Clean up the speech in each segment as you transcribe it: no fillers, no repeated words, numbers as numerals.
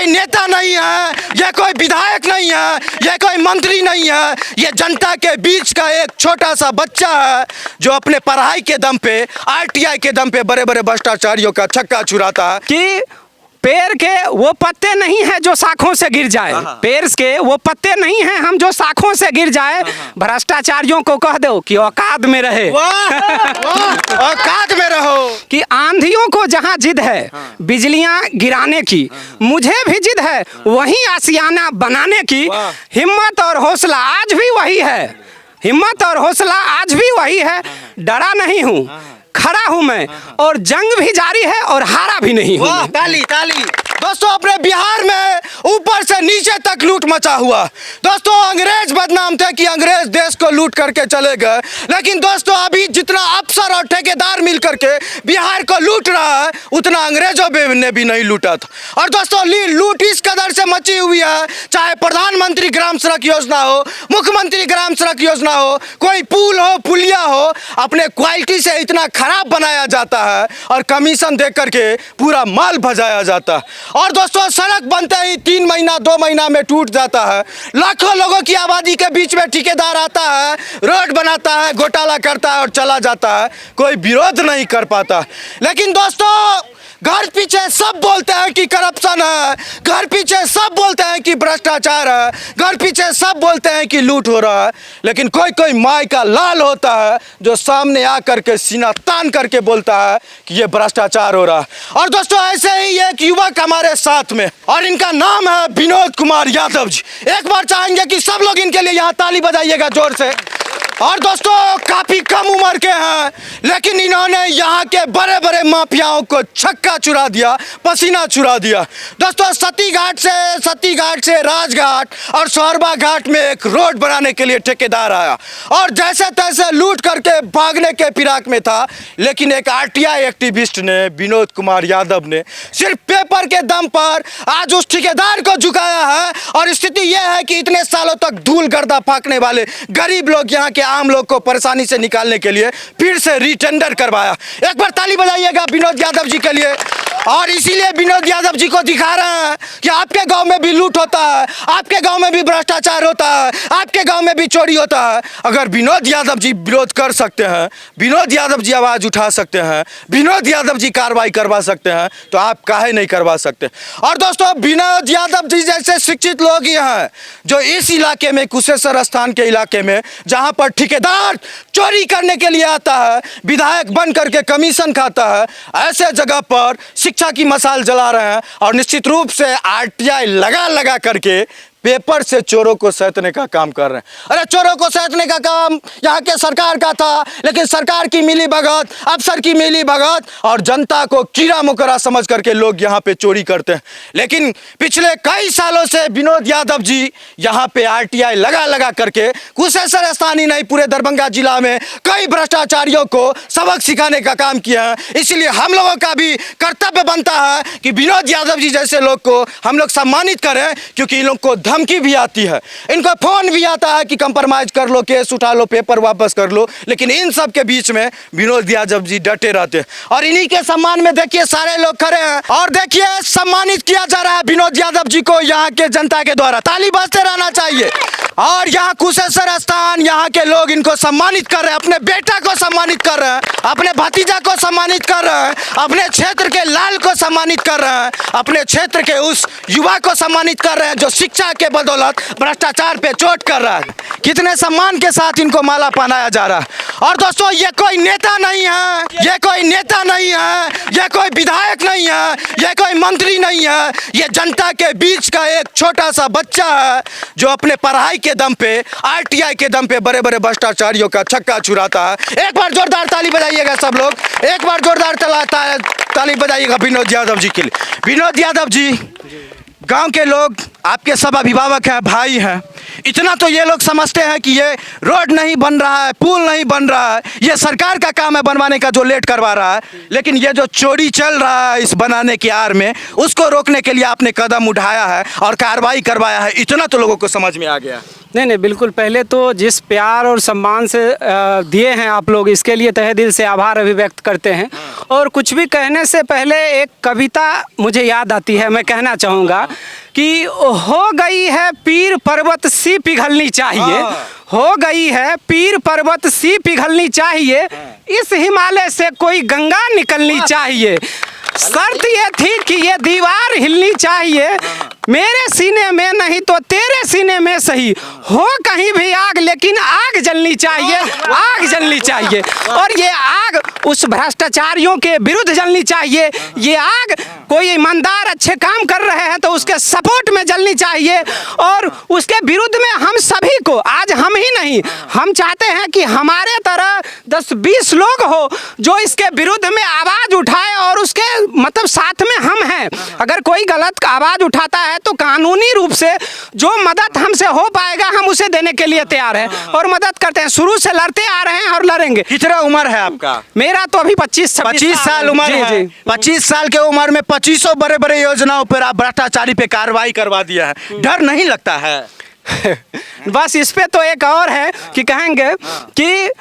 कोई नेता नहीं है, ये कोई विधायक नहीं है, ये कोई मंत्री नहीं है, ये जनता के बीच का एक छोटा सा बच्चा है जो अपने पढ़ाई के दम पे, आरटीआई के दम पे बड़े बड़े भ्रष्टाचारियों का छक्का छुड़ाता है कि पेड़ के वो पत्ते नहीं हैं जो शाखों से गिर जाए, पेड़ के वो पत्ते नहीं हैं हम जो शाखों से गिर जाए। भ्रष्टाचारियों को कह दो कि औकात में रहे, औकात में रहो। कि आंधियों को जहां जिद है बिजलियां गिराने की, मुझे भी जिद है वहीं आशियाना बनाने की। हिम्मत और हौसला आज भी वही है, हिम्मत और हौसला आज भी वही है। डरा नहीं हूँ, खड़ा हूं मैं, और जंग भी जारी है और हारा भी नहीं हूं। वाह, ताली ताली। दोस्तों अपने बिहार में ऊपर से नीचे तक लूट मचा हुआ। दोस्तों अंग्रेज बदनाम थे कि अंग्रेज देश को लूट करके चले गए, लेकिन दोस्तों अभी जितना अफसर और ठेकेदार मिल करके बिहार को लूट रहा है उतना अंग्रेजों ने भी नहीं लूटा था। और दोस्तों लूट इस कदर से मची हुई है, चाहे प्रधानमंत्री ग्राम सड़क योजना हो, मुख्यमंत्री ग्राम सड़क योजना हो, कोई पुल हो, पुलिया हो, अपने क्वालिटी से इतना खराब बनाया जाता है और कमीशन दे करके पूरा माल भजाया जाता है। और दोस्तों सड़क बनते ही 3 महीना 2 महीना में टूट जाता है। लाखों लोगों की आबादी के बीच में ठेकेदार आता है, रोड बनाता है, घोटाला करता है और चला जाता है, कोई विरोध नहीं कर पाता। लेकिन दोस्तों घर पीछे सब बोलते हैं कि करप्शन है, घर पीछे सब बोलते हैं कि भ्रष्टाचार है, घर पीछे सब बोलते हैं कि लूट हो रहा है, लेकिन कोई कोई माई का लाल होता है जो सामने आकर के सीना तान करके बोलता है कि ये भ्रष्टाचार हो रहा है। और दोस्तों ऐसे ही एक युवक हमारे साथ में, और इनका नाम है विनोद कुमार यादव जी। एक बार चाहेंगे कि सब लोग इनके लिए यहाँ ताली बजाइएगा जोर से। और दोस्तों काफी कम उम्र के हैं, लेकिन इन्होंने यहाँ के बड़े बड़े माफियाओं को छक्का छुड़ा दिया, पसीना छुड़ा दिया। दोस्तों सती घाट से राजघाट और सोहरबा घाट में एक रोड बनाने के लिए ठेकेदार आया और जैसे तैसे लूट करके भागने के फिराक में था, लेकिन एक आरटीआई एक्टिविस्ट ने, विनोद कुमार यादव ने, सिर्फ पेपर के दम पर आज उस ठेकेदार को झुकाया है। और स्थिति यह है कि इतने सालों तक धूल गर्दा फांकने वाले गरीब लोग, यहाँ के आम लोग को परेशानी से निकालने के लिए फिर से रीटेंडर करवाया। एक बार ताली बजाइएगा विनोद यादव जी के लिए। और इसीलिए विनोद यादव जी को दिखा रहे हैं कि आपके गांव में भी लूट होता है, आपके गांव में भी भ्रष्टाचार होता है, आपके गांव में भी चोरी होता है। अगर विनोद यादव जी विरोध कर सकते हैं, विनोद यादव जी आवाज उठा सकते हैं, विनोद यादव जी कार्रवाई करवा सकते हैं, तो आप काहे नहीं करवा सकते। और दोस्तों विनोद यादव जी जैसे शिक्षित लोग ही हैं जो इस इलाके में, कुशेश्वर स्थान के इलाके में, जहां पर ठेकेदार चोरी करने के लिए आता है, विधायक बन करके कमीशन खाता है, ऐसे जगह पर शिक्षा की मशाल जला रहे हैं और निश्चित रूप से आरटीआई लगा करके पेपर से चोरों को सैतने का काम कर रहे हैं। अरे चोरों को सैतने का काम यहाँ के सरकार का था, लेकिन सरकार की मिली भगत, अफसर की मिली भगत और जनता को कीड़ा मकोड़ा समझ करके लोग यहाँ पे चोरी करते हैं। लेकिन पिछले कई सालों से विनोद यादव जी यहाँ पे आरटीआई लगा करके कुशेश्वर स्थान ही नहीं, पूरे दरभंगा जिला में कई भ्रष्टाचारियों को सबक सिखाने का काम किया है। इसलिए हम लोगों का भी कर्तव्य बनता है कि विनोद यादव जी जैसे लोग को हम लोग सम्मानित करें, क्योंकि इन लोग को धमकी भी आती है, इनको फोन भी आता है कि कंप्रोमाइज कर लो, केस उठा लो, पेपर वापस कर लो, लेकिन इन सब के बीच में विनोद यादव जी डटे रहते हैं। और इन्हीं के सम्मान में देखिए सारे लोग खड़े हैं और देखिए सम्मानित किया जा रहा है विनोद यादव जी को यहाँ के जनता के द्वारा। ताली बजते रहना चाहिए। और यहाँ कुशेश्वर स्थान, यहाँ के लोग इनको सम्मानित कर रहे हैं, अपने बेटा को सम्मानित कर रहे हैं, अपने भतीजा को सम्मानित कर रहे हैं, अपने क्षेत्र के लाल को सम्मानित कर रहे हैं, अपने क्षेत्र के उस युवा को सम्मानित कर रहे हैं जो शिक्षा के बदौलत भ्रष्टाचार पे चोट कर रहा है। कितने सम्मान के साथ इनको माला पहनाया जा रहा है। और दोस्तों ये कोई नेता नहीं है, ये कोई नेता नहीं है, ये कोई विधायक नहीं है, ये कोई मंत्री नहीं है, ये जनता के बीच का एक छोटा सा बच्चा है जो अपने पढ़ाई के दम पे, आरटीआई के दम पे बड़े बड़े भ्रष्टाचारियों का छक्का छुड़ाता है। एक बार जोरदार ताली बजाइएगा सब लोग, एक बार जोरदार ताली बजाइएगा विनोद यादव जी के लिए। विनोद यादव जी, गांव के लोग आपके सब अभिभावक हैं, भाई हैं, इतना तो ये लोग समझते हैं कि ये रोड नहीं बन रहा है, पुल नहीं बन रहा है, ये सरकार का काम है बनवाने का जो लेट करवा रहा है, लेकिन ये जो चोरी चल रहा है इस बनाने की आड़ में, उसको रोकने के लिए आपने कदम उठाया है और कार्रवाई करवाया है, इतना तो लोगों को समझ में आ गया। नहीं, बिल्कुल। पहले तो जिस प्यार और सम्मान से दिए हैं आप लोग, इसके लिए तहे दिल से आभार अभिव्यक्त करते हैं। और कुछ भी कहने से पहले एक कविता मुझे याद आती है, मैं कहना चाहूँगा कि हो गई है पीर पर्वत सी पिघलनी चाहिए, हो गई है पीर पर्वत सी पिघलनी चाहिए, इस हिमालय से कोई गंगा निकलनी चाहिए। शर्त ये थी कि ये दीवार हिलनी चाहिए, मेरे सीने में नहीं तो तेरे सीने में सही, हो कहीं भी आग लेकिन आग जलनी चाहिए, आग जलनी चाहिए। और ये आग उस भ्रष्टाचारियों के विरुद्ध जलनी चाहिए, ये आग कोई ईमानदार अच्छे काम कर रहे हैं तो उसके सपोर्ट में जलनी चाहिए। और उसके विरुद्ध में हम सभी को, आज हम ही नहीं, हम चाहते हैं कि हमारे तरह 10-20 लोग हो जो इसके विरुद्ध में आवाज उठाए और उसके मतलब साथ में हम हैं। अगर कोई गलत आवाज उठाता है तो कानूनी रूप से जो मदद हमसे हो पाएगा हम उसे देने के लिए तैयार हैं और मदद करते हैं। शुरू से लड़ते आ रहे हैं और लड़ेंगे। कितना उम्र है आपका? मेरा तो अभी 25 साल उम्र है। 25 साल के उम्र में 25 बड़े बड़े योजनाओं पर आप भ्रष्टाचारी पे कार्रवाई करवा दिया है, डर नहीं लगता है? बस इस पे तो एक और है कि कहेंगे कि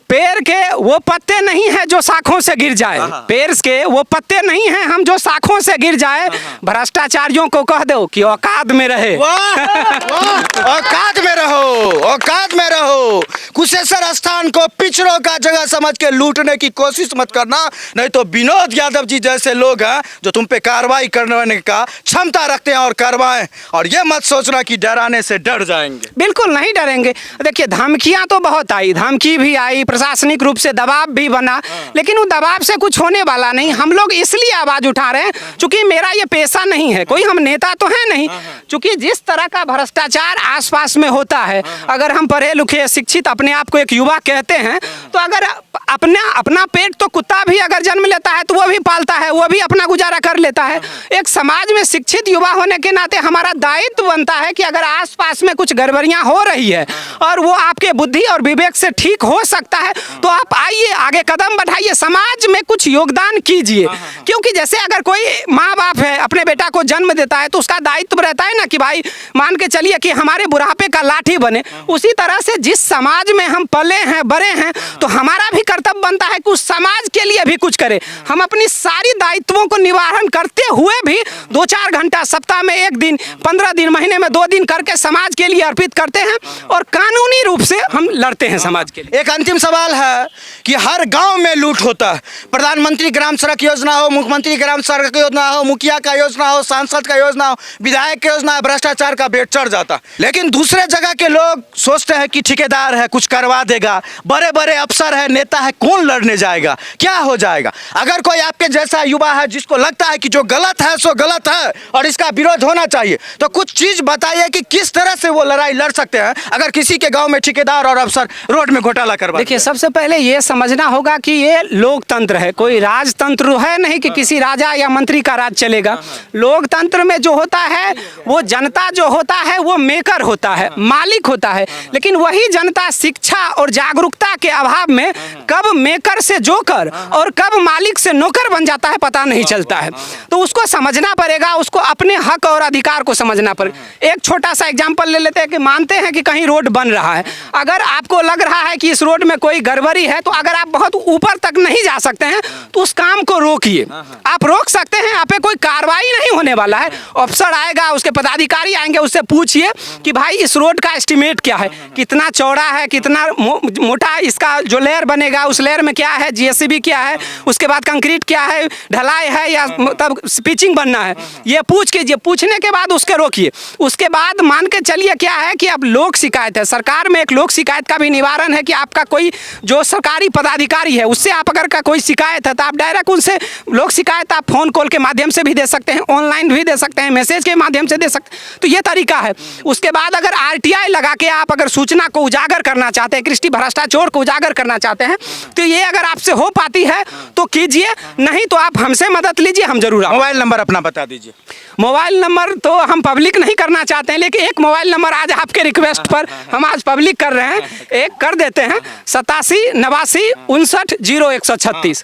पेड़ के वो पत्ते नहीं हैं जो शाखों से गिर जाए, पेड़ के वो पत्ते नहीं हैं हम जो शाखों से गिर जाए। भ्रष्टाचारियों को कह दो कि औकात में रहे। औकात में रहो, औकात में रहो। कुशेश्वर स्थान को पिछड़ों का जगह समझ के लूटने की कोशिश मत करना, नहीं तो विनोद यादव जी जैसे लोग हैं जो तुम पे कार्रवाई करने का क्षमता रखते हैं और करवाएं। और ये मत सोचना कि डराने से डर जाएंगे, बिल्कुल नहीं डरेंगे। देखिए धमकियां तो बहुत आई, धमकी भी आई, प्रशासनिक रूप से दबाव भी बना, लेकिन वो दबाव से कुछ होने वाला नहीं। हम लोग इसलिए आवाज उठा रहे हैं क्योंकि मेरा ये पेशा नहीं है, कोई हम नेता तो है नहीं, क्योंकि जिस तरह का भ्रष्टाचार आसपास में होता है, अगर हम पढ़े लिखे शिक्षित अपने आप को एक युवा कहते हैं तो अगर अपना पेट तो कुत्ता भी अगर जन्म लेता है तो वो भी पालता है, वो भी अपना गुजारा कर लेता है। एक समाज में शिक्षित युवा होने के नाते हमारा दायित्व बनता है कि अगर आसपास में कुछ गड़बड़ियां हो रही है और वो आपके बुद्धि और विवेक से ठीक हो सकता है तो आप आइए, आगे कदम बढ़ाइए, समाज में कुछ योगदान कीजिए। क्योंकि जैसे अगर कोई माँ बाप है अपने बेटा को जन्म देता है तो उसका दायित्व रहता है ना कि भाई मान के चलिए कि हमारे बुढ़ापे का लाठी बने। उसी तरह से जिस समाज में हम पले हैं बड़े हैं तो हमारा भी कर्तव्य बनता है कि उस समाज के लिए भी कुछ करें। हम अपनी सारी दायित्वों को निवारण करते हुए भी 2-4 घंटा सप्ताह में 1 दिन, 15 दिन, महीने में 2 दिन करके समाज के लिए अर्पित करते हैं और कानूनी रूप से हम लड़ते हैं समाज के लिए। एक अंतिम सवाल है कि हर गांव में लूट होता है, प्रधानमंत्री ग्राम सड़क योजना हो, मुख्यमंत्री ग्राम सड़क योजना हो, मुखिया का योजना हो, सांसद का योजना हो, विधायक की योजना है, भ्रष्टाचार का बेट चढ़ जाता। लेकिन दूसरे जगह के लोग सोचते हैं कि ठेकेदार है कुछ करवा देगा, बड़े बड़े अफसर है, नेता है, कौन लड़ने जाएगा, क्या हो जाएगा। अगर कोई आपके जैसा युवा है जिसको लगता है कि जो गलत है सो गलत है और इसका विरोध होना चाहिए, तो कुछ चीज बताइए कि किस तरह से वो लड़ाई लड़ सकते हैं अगर किसी के गांव में ठेकेदार और अफसर रोड में घोटाला करवा। देखिए सबसे पहले ये समझना होगा कि ये लोकतंत्र है, कोई राजतंत्र है नहीं कि किसी राजा या मंत्री का राज चलेगा। लोकतंत्र में जो होता है वो जनता जो होता है वो मेकर होता है, मालिक होता है, लेकिन वही जनता शिक्षा और जागरूकता के अभाव में कब मेकर से जोकर और कब मालिक से नौकर बन जाता है पता नहीं चलता है। तो उसको समझना पड़ेगा, उसको अपने हक और अधिकार को समझना पड़ेगा। एक छोटा सा एग्जांपल ले लेते हैं कि मानते हैं कि कहीं रोड बन रहा है, अगर आपको लग रहा है कि इस रोड में कोई गड़बड़ी है तो अगर आप बहुत ऊपर तक नहीं जा सकते हैं तो उस काम को रोकिए। आप रोक सकते हैं, आप पे कोई कार्रवाई नहीं होने वाला है। अफसर आएगा, उसके पदाधिकारी आएंगे, उससे पूछिए कि भाई इस रोड का एस्टिमेट क्या है, कितना चौड़ा है, कितना मोटा इसका जो लेयर बनेगा उस लेयर में क्या है, जीएसबी क्या है, उसके बाद कंक्रीट क्या है, ढलाई है या तब पिचिंग बनना है, ये पूछ कीजिए। पूछने के बाद उसके रोकिए। उसके बाद मान के चलिए क्या है कि अब लोक शिकायत है, सरकार में एक लोक शिकायत का भी निवारण है कि आपका कोई जो सरकारी पदाधिकारी है उससे आप अगर का कोई शिकायत है तो आप डायरेक्ट उनसे लोक शिकायत आप फोन कॉल के माध्यम से भी दे सकते हैं, ऑनलाइन भी दे सकते हैं, मैसेज के माध्यम से दे सकते हैं। तो ये तरीका है। उसके बाद अगर आरटीआई लगा के आप अगर सूचना को उजागर करना चाहते हैं, कृषि भ्रष्टाचार को उजागर करना चाहते हैं तो ये अगर आपसे हो पाती है तो कीजिए, नहीं तो आप हमसे मदद लीजिए, हम जरूर। मोबाइल नंबर अपना बता दीजिए। मोबाइल नंबर तो हम पब्लिक नहीं करना चाहते हैं, लेकिन एक मोबाइल नंबर आज आपके रिक्वेस्ट पर हम आज पब्लिक कर रहे हैं, एक कर देते हैं। 87 89 59 0136।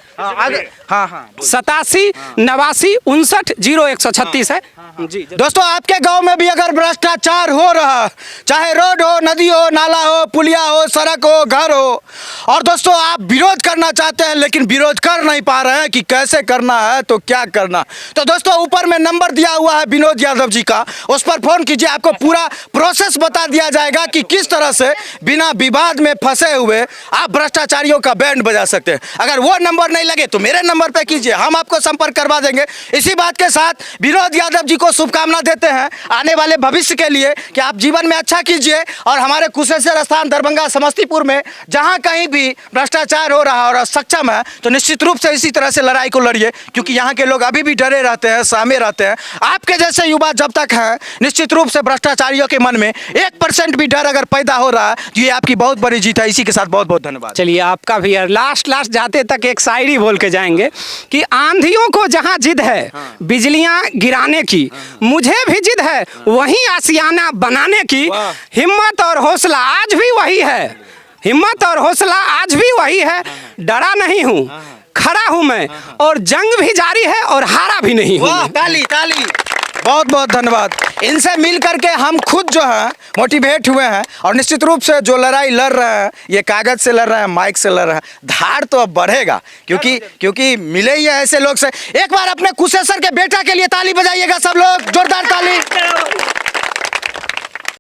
हाँ 87 89 59 0136 है जी। दोस्तों आपके गांव में भी अगर भ्रष्टाचार हो रहा, चाहे रोड हो, नदी हो, नाला हो, पुलिया हो, सड़क हो, घर हो, और दोस्तों आप विरोध करना चाहते हैं लेकिन विरोध कर नहीं पा रहे हैं कि कैसे करना है तो क्या करना, तो दोस्तों ऊपर में नंबर दिया हुआ हुआ है विनोद यादव जी का, उस पर फोन कीजिए, आपको पूरा प्रोसेस बता दिया जाएगा कि किस तरह से बिना विवाद में फंसे हुए आप भ्रष्टाचारियों का बैंड बजा सकते हैं। अगर वो नंबर नहीं लगे तो मेरे नंबर पे कीजिए, हम आपको संपर्क करवा देंगे। इसी बात के साथ विनोद यादव जी को शुभकामना देते हैं आने वाले भविष्य के लिए कि आप जीवन में अच्छा कीजिए और हमारे कुशेश्वर स्थान दरभंगा समस्तीपुर में जहां कहीं भी भ्रष्टाचार हो रहा है और सक्षम है तो निश्चित रूप से इसी तरह से लड़ाई को लड़िए, क्योंकि यहाँ के लोग अभी भी डरे रहते हैं, सहमे रहते हैं। आपके जैसे युवा जब तक हैं निश्चित रूप से भ्रष्टाचारियों के मन में 1% भी डर अगर पैदा हो रहा है तो ये आपकी बहुत बड़ी जीत है। इसी के साथ बहुत बहुत धन्यवाद। चलिए आपका भी यार लास्ट जाते तक एक शायरी बोल के जाएंगे कि आंधियों को जहां जिद है बिजलियां गिराने की, मुझे भी जिद है वहीं आशियाना बनाने की। हिम्मत और हौसला आज भी वही है, हिम्मत और हौसला आज भी वही है। डरा नहीं हूँ, खड़ा हूँ मैं, और जंग भी जारी है और हारा भी नहीं हूँ। वाह, ताली ताली, बहुत बहुत धन्यवाद। इनसे मिल करके हम खुद जो है मोटिवेट हुए हैं और निश्चित रूप से जो लड़ाई लड़ रहे हैं ये कागज से लड़ रहे हैं, माइक से लड़ रहे हैं, धार तो अब बढ़ेगा क्योंकि मिले ही है ऐसे लोग से। एक बार अपने कुशेश्वर के बेटा के लिए ताली बजाइएगा सब लोग, जोरदार ताली।